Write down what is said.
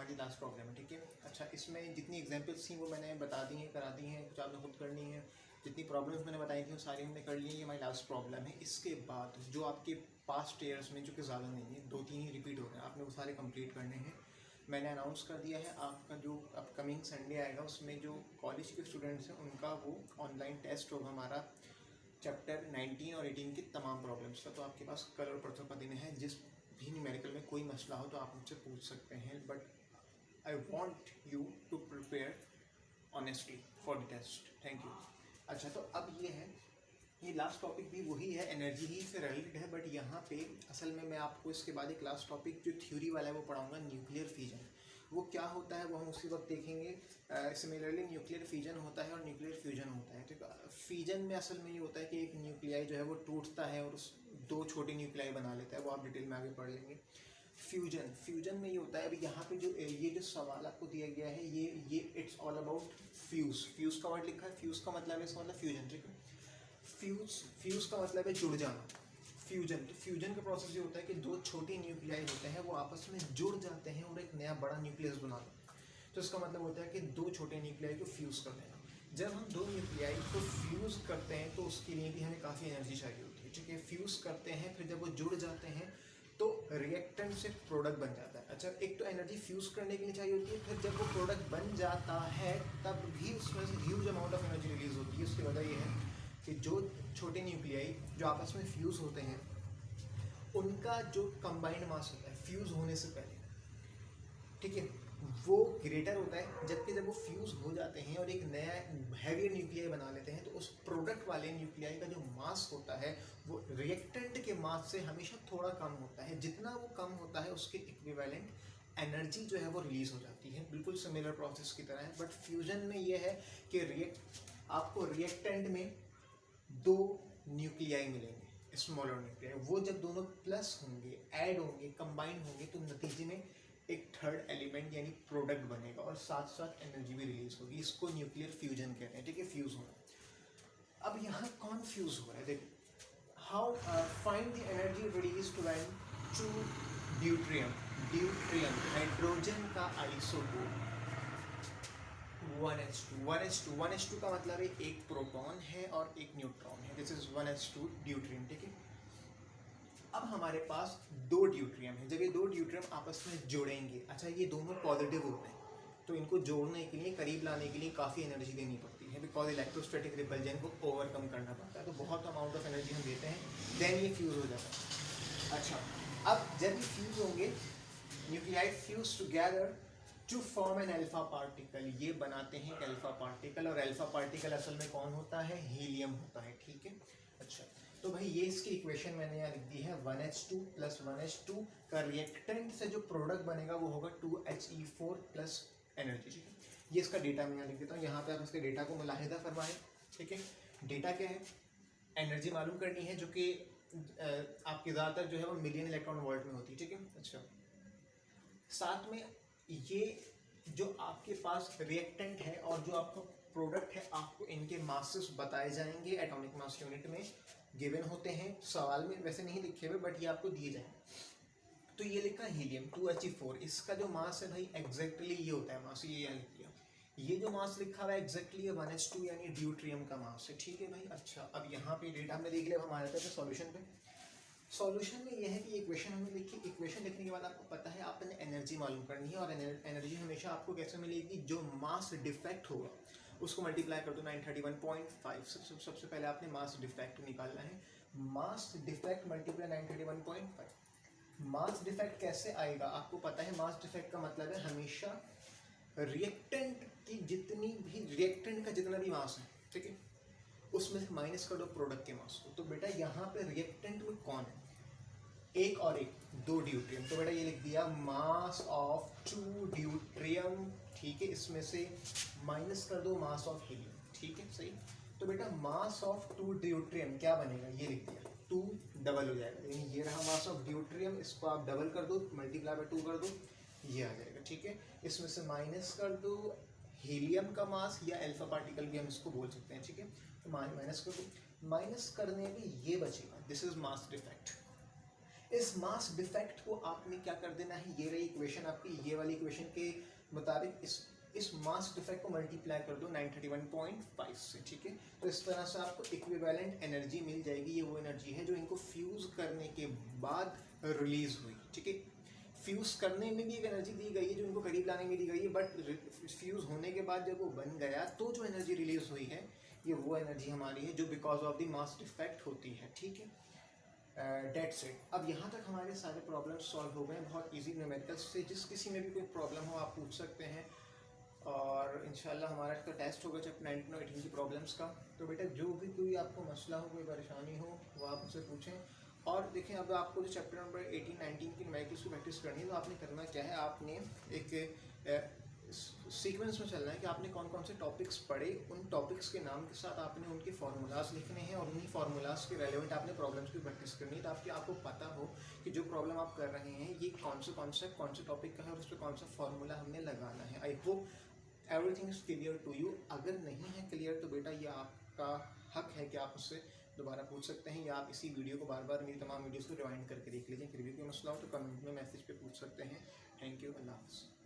हमारी last problem है, ठीक है। अच्छा, इसमें जितनी एग्जांपल्स थी वो मैंने बता दी हैं, करा दी हैं, कुछ आपने खुद करनी है। जितनी प्रॉब्लम्स मैंने बताई थी वो सारी हमने कर ली है। ये हमारी लास्ट प्रॉब्लम है। इसके बाद जो आपके पास्ट ईयर्स में, जो कि ज़्यादा नहीं है, 2-3 ही रिपीट हो रहे हैं, आपने वो सारे कंप्लीट करने हैं। मैंने अनाउंस कर दिया है आपका जो अपकमिंग संडे आएगा उसमें जो कॉलेज के स्टूडेंट्स हैं उनका वो ऑनलाइन टेस्ट होगा हमारा चैप्टर 19 और 18 की तमाम प्रॉब्लम्स का। तो आपके पास कल और परसों का दिन है। जिस भी न्यूमेरिकल में कोई मसला हो तो आप मुझसे पूछ सकते हैं, but I want you to prepare honestly for the test. Thank you. अच्छा, तो अब ये है, ये लास्ट टॉपिक भी वही है, एनर्जी ही से रिलेटेड है, बट यहाँ पे असल में मैं आपको इसके बाद एक लास्ट टॉपिक जो थ्योरी वाला है वो पढ़ाऊंगा, न्यूक्लियर फिजन। वो क्या होता है वो हम उसी वक्त देखेंगे। सिमिलरली न्यूक्लियर फिजन होता है और न्यूक्लियर फ्यूजन होता है। ठीक है, फिजन में असल में ये होता है कि एक न्यूक्लियाई जो है वो टूटता है और उस 2 छोटे न्यूक्लियाई बना लेता है, वो आप डिटेल में आगे पढ़ लेंगे। फ्यूजन में ये होता है, अभी यहाँ पे जो ये जो सवाल आपको दिया गया है ये इट्स ऑल अबाउट फ्यूज़ का वर्ड लिखा है। फ्यूज़ का मतलब है, इसका मतलब फ्यूजन। ठीक है, फ्यूज़ का मतलब है जुड़ जाना। फ्यूजन का प्रोसेस ये होता है कि 2 छोटे न्यूक्लियाई होते हैं वो आपस में जुड़ जाते हैं और एक नया बड़ा न्यूक्लियस बनाते हैं। तो इसका मतलब होता है कि 2 छोटे न्यूक्लियाई को फ्यूज़ कर देना। जब हम 2 न्यूक्लियाई को फ्यूज़ करते हैं तो उसके लिए भी हमें काफ़ी एनर्जी चाहिए होती है। ठीक है, फ्यूज़ करते हैं, फिर जब वो जुड़ जाते हैं तो रिएक्टेंट से प्रोडक्ट बन जाता है। अच्छा, एक तो एनर्जी फ्यूज़ करने के लिए चाहिए होती है, फिर जब वो प्रोडक्ट बन जाता है तब भी उसमें से huge amount of energy release होती है। उसकी वजह ये है कि जो छोटे न्यूक्लियाई जो आपस में फ्यूज़ होते हैं उनका जो कंबाइंड मास होता है फ्यूज़ होने से पहले, ठीक है, वो ग्रेटर होता है। जबकि जब वो फ्यूज़ हो जाते हैं और एक नया हैवी न्यूक्लियाई बना लेते हैं तो उस प्रोडक्ट वाले न्यूक्लियाई का जो मास होता है वो रिएक्टेंट के मास से हमेशा थोड़ा कम होता है। जितना वो कम होता है उसके इक्विवेलेंट एनर्जी जो है वो रिलीज़ हो जाती है। बिल्कुल सिमिलर प्रोसेस की तरह है, बट फ्यूजन में ये है कि आपको रिएक्टेंट में 2 न्यूक्लियाई मिलेंगे, स्मॉलर न्यूक्लियाई। वो जब दोनों प्लस होंगे, ऐड होंगे, कंबाइन होंगे तो नतीजे में एक थर्ड एलिमेंट यानी प्रोडक्ट बनेगा और साथ साथ एनर्जी भी रिलीज होगी। इसको न्यूक्लियर फ्यूजन कहते हैं। ठीक है, फ्यूज होना। अब यहाँ कौन फ्यूज हो रहा है, देखो, how find the energy released when 2 deuterium hydrogen का आइसोटोप 1h2 का मतलब है एक प्रोटॉन है और एक न्यूट्रॉन है। This is 1h2 deuterium. ठीक है, अब हमारे पास 2 ड्यूट्रियम है। जब ये 2 ड्यूट्रियम आपस में जुड़ेंगे, अच्छा, ये दोनों पॉजिटिव होते हैं तो इनको जोड़ने के लिए, करीब लाने के लिए काफ़ी एनर्जी देनी पड़ती है, बिकॉज इलेक्ट्रोस्टैटिक रिपल्जन को ओवरकम करना पड़ता है। तो बहुत अमाउंट ऑफ एनर्जी हम देते हैं, देन ये फ्यूज़ हो जाता है। अच्छा, अब जब ये फ्यूज़ होंगे, nuclei fuse together to form an alpha particle, ये बनाते हैं एक अल्फा पार्टिकल। और अल्फा पार्टिकल असल में कौन होता है, हीलियम होता है। ठीक है, अच्छा, तो भाई ये इसकी इक्वेशन मैंने यहाँ लिख दी है। 1h2 + 1h2 का रिएक्टेंट से जो प्रोडक्ट बनेगा वो होगा 2He4 प्लस एनर्जी। ठीक है, ये इसका डेटा मैं यहाँ लिख देता हूँ। यहाँ पे आप इसके डेटा को मुलाहिदा फरमाएं। ठीक है, डेटा क्या है, एनर्जी मालूम करनी है जो कि आपकी ज़्यादातर जो है वो मिलियन इलेक्ट्रॉन वोल्ट में होती है। ठीक है, अच्छा, साथ में ये जो आपके पास रिएक्टेंट है और जो आपका प्रोडक्ट है, आपको इनके मासेस बताए जाएंगे एटॉमिक मास यूनिट में, गिवन होते हैं। सवाल में वैसे नहीं लिखे हुए बट ये आपको दिए जाएंगे। तो ये लिखा हीलियम 2He4, इसका जो मास है भाई एग्जैक्टली ये होता है मास, ये यहाँ लिख दिया। ये जो मास लिखा हुआ है एग्जैक्टली ये 1h2 यानी ड्यूट्रियम का मास है। ठीक है भाई, अच्छा, अब यहाँ पे डेटा हमने देख लिया। हमारे तरफ सॉल्यूशन पे, सॉल्यूशन में यह है कि इक्वेशन हमने लिखी। इक्वेशन लिखने के बाद आपको पता है आपने एनर्जी मालूम करनी है, और एनर्जी हमेशा आपको कैसे मिलेगी, जो मास डिफेक्ट होगा उसको मल्टीप्लाई कर दो 931.5 से। सबसे पहले आपने मास डिफेक्ट निकालना है। Mass defect multiply 931.5। Mass defect कैसे आएगा आपको पता है, मास डिफेक्ट का मतलब है हमेशा रिएक्टेंट की जितनी भी, रिएक्टेंट का जितना भी मास है, ठीक है, उसमें से माइनस कर दो प्रोडक्ट के मास को। तो बेटा यहाँ पे रिएक्टेंट में कौन है, एक और एक, 2 ड्यूट्रियम। तो बेटा ये लिख दिया मास ऑफ 2 ड्यूट्रियम। ठीक है, इसमें से माइनस कर दो मास ऑफ हीलियम। ठीक है, सही। तो बेटा मास ऑफ 2 ड्यूट्रियम क्या बनेगा, ये लिख दिया, 2 डबल हो जाएगा। यानी ये रहा मास ऑफ ड्यूट्रियम, इसको आप डबल कर दो, मल्टीप्लाई बाय 2 कर दो, ये आ जाएगा। ठीक है, इसमें से माइनस कर दो हीलियम का मास, या अल्फा पार्टिकल भी हम इसको बोल सकते हैं। ठीक है, तो माइनस कर दो, माइनस करने में ये बचेगा, दिस इज मास डिफेक्ट। इस मास डिफेक्ट को आपने क्या कर देना है, ये रही इक्वेशन आपकी, ये वाली इक्वेशन के मुताबिक इस मास डिफेक्ट को मल्टीप्लाई कर दो 931.5 से, ठीक है। तो इस तरह से आपको इक्विवेलेंट एनर्जी मिल जाएगी। ये वो एनर्जी है जो इनको फ्यूज़ करने के बाद रिलीज हुई, ठीक है। फ्यूज़ करने में भी एक एनर्जी दी गई है जो इनको करीब लाने में दी गई है, बट फ्यूज़ होने के बाद जब वो बन गया तो जो एनर्जी रिलीज हुई है ये वो एनर्जी हमारी है जो because of the mass defect होती है, ठीक है। That's it. अब यहाँ तक हमारे सारे प्रॉब्लम सॉल्व हो गए बहुत इजी न्यूमेरिकल्स से। जिस किसी में भी कोई प्रॉब्लम हो आप पूछ सकते हैं, और इंशाल्लाह हमारा इसका टेस्ट होगा चैप्टर 19 और 18 की प्रॉब्लम्स का। तो बेटा जो भी कोई आपको मसला हो, कोई परेशानी हो, वो आप मुझसे पूछें। और देखें अब आपको जो चैप्टर नंबर 18 19 की न्यूमेरिकल्स की प्रैक्टिस करनी है तो आपने करना क्या है, आपने एक सीक्वेंस में चलना है कि आपने कौन कौन से टॉपिक्स पढ़े, उन टॉपिक्स के नाम के साथ आपने उनके फार्मूलाज लिखने हैं और उन्हीं फार्मूलाज के रेलेवेंट आपने प्रॉब्लम्स की प्रैक्टिस करनी है, ताकि आपको पता हो कि जो प्रॉब्लम आप कर रहे हैं ये कौन से कॉन्सेप्ट कौन से टॉपिक का है और उस पर कौन सा फार्मूला हमने लगाना है। I hope everything is clear to you. अगर नहीं है क्लियर तो बेटा ये आपका हक है कि आप उससे दोबारा पूछ सकते हैं, या आप इसी वीडियो को बार बार मेरी तमाम वीडियोज़ को रिवाइंड करके देख लीजिए। फिर भी कोई मसला हो तो कमेंट में मैसेज पे पूछ सकते हैं। थैंक यू, अल्लाह हाफ़िज़।